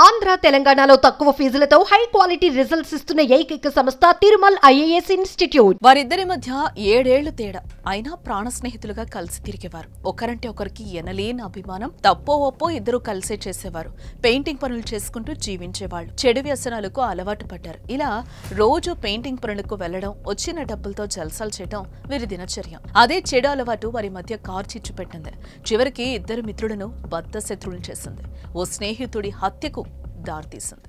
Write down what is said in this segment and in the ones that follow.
ఆంధ్ర తెలంగాణలో తక్కువ ఫీజులతో high quality results ఇస్తున్న ఏకైక సంస్థ తిరుమల్ ఐఏఎస్ ఇన్స్టిట్యూట్. వారిద్దరి మధ్య 7 ఏళ్లు తేడా అయినా ప్రాణ స్నేహితులుగా కలిసి తిరిగేవారు. ఒకరంటే ఒకరికి ఎనలేని అభిమానం. తప్పో ఒప్పో ఇద్దరు కలిసే చేసేవారు. పెయింటింగ్ పనులు చేసుకుంటూ జీవించేవాళ్లు. చెడు వ్యసనాలకు అలవాటు పడ్డారు. ఇలా రోజు పెయింటింగ్ పనులకు వెళ్లడం, వచ్చిన డబ్బులతో జల్సాలు చేయడం వీరి దినచర్య. అదే చెడు అలవాటు వారి మధ్య కార్చిచ్చు పెట్టింది. చివరికి ఇద్దరు మిత్రులను బద్ధ శత్రువులు చేసింది. ఓ స్నేహితుడి హత్యకు దారితీసింది.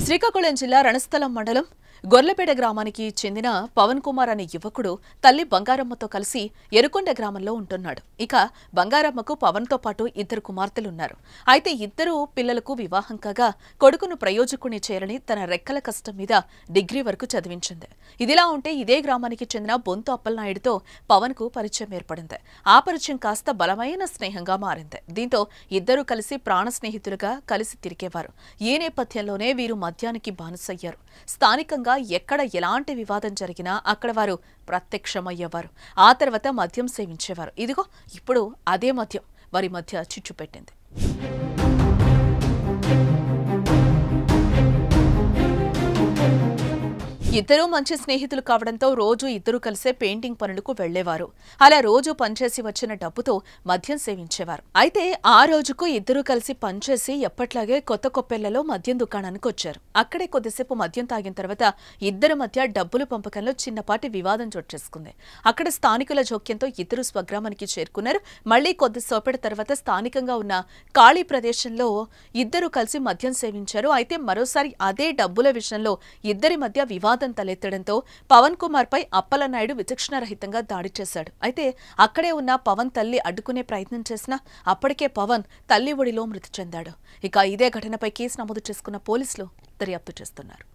శ్రీకాకుళం జిల్లా రణస్థలం మండలం గొర్లపేట గ్రామానికి చెందిన పవన్ కుమార్ అనే యువకుడు తల్లి బంగారమ్మతో కలిసి ఎరుకొండ గ్రామంలో ఉంటున్నాడు. ఇక బంగారమ్మకు పవన్తో పాటు 2 కుమార్తెలున్నారు. అయితే 2 పిల్లలకు వివాహం కాగా కొడుకును ప్రయోజకుని చేరని తన రెక్కల కష్టం మీద డిగ్రీ వరకు చదివించింది. ఇదిలా ఉంటే ఇదే గ్రామానికి చెందిన బొంతు అప్పలనాయుడుతో పవన్ కు పరిచయం ఏర్పడింది. ఆ పరిచయం కాస్త బలమైన స్నేహంగా మారింది. దీంతో ఇద్దరూ కలిసి ప్రాణ స్నేహితులుగా కలిసి తిరిగేవారు. ఈ నేపథ్యంలోనే వీరు మద్యానికి బానిసయ్యారు. స్థానికంగా ఎక్కడ ఎలాంటి వివాదం జరిగినా అక్కడ వారు ప్రత్యక్షమయ్యేవారు. ఆ తర్వాత మద్యం సేవించేవారు. ఇదిగో ఇప్పుడు అదే మద్యం వారి మధ్య చిచ్చు పెట్టింది. ఇద్దరూ మంచి స్నేహితులు కావడంతో రోజు ఇద్దరు కలిసే పెయింటింగ్ పనులకు వెళ్లేవారు. అలా రోజు పనిచేసి వచ్చిన డబ్బుతో మద్యం సేవించేవారు. అయితే ఆ రోజుకు ఇద్దరూ కలిసి పనిచేసి ఎప్పట్లాగే కొత్త కొప్పెళ్లలో మద్యం దుకాణానికి వచ్చారు. అక్కడే కొద్దిసేపు మద్యం తాగిన తర్వాత ఇద్దరి మధ్య డబ్బులు పంపకంలో చిన్నపాటి వివాదం చోటు చేసుకుంది. అక్కడ స్థానికుల జోక్యంతో ఇద్దరు స్వగ్రామానికి చేరుకున్నారు. మళ్లీ కొద్దిసేపటి తర్వాత స్థానికంగా ఉన్న ఖాళీ ప్రదేశంలో ఇద్దరు కలిసి మద్యం సేవించారు. అయితే మరోసారి అదే డబ్బుల విషయంలో ఇద్దరి మధ్య వివాదం తలెత్తడంతో పవన్ కుమార్ పై అప్పలనాయుడు విచక్షణరహితంగా దాడి చేశాడు. అయితే అక్కడే ఉన్న పవన్ తల్లి అడ్డుకునే ప్రయత్నం చేసినా అప్పటికే పవన్ తల్లి ఒడిలో మృతి చెందాడు. ఇక ఇదే ఘటనపై కేసు నమోదు చేసుకున్న పోలీసులు దర్యాప్తు చేస్తున్నారు.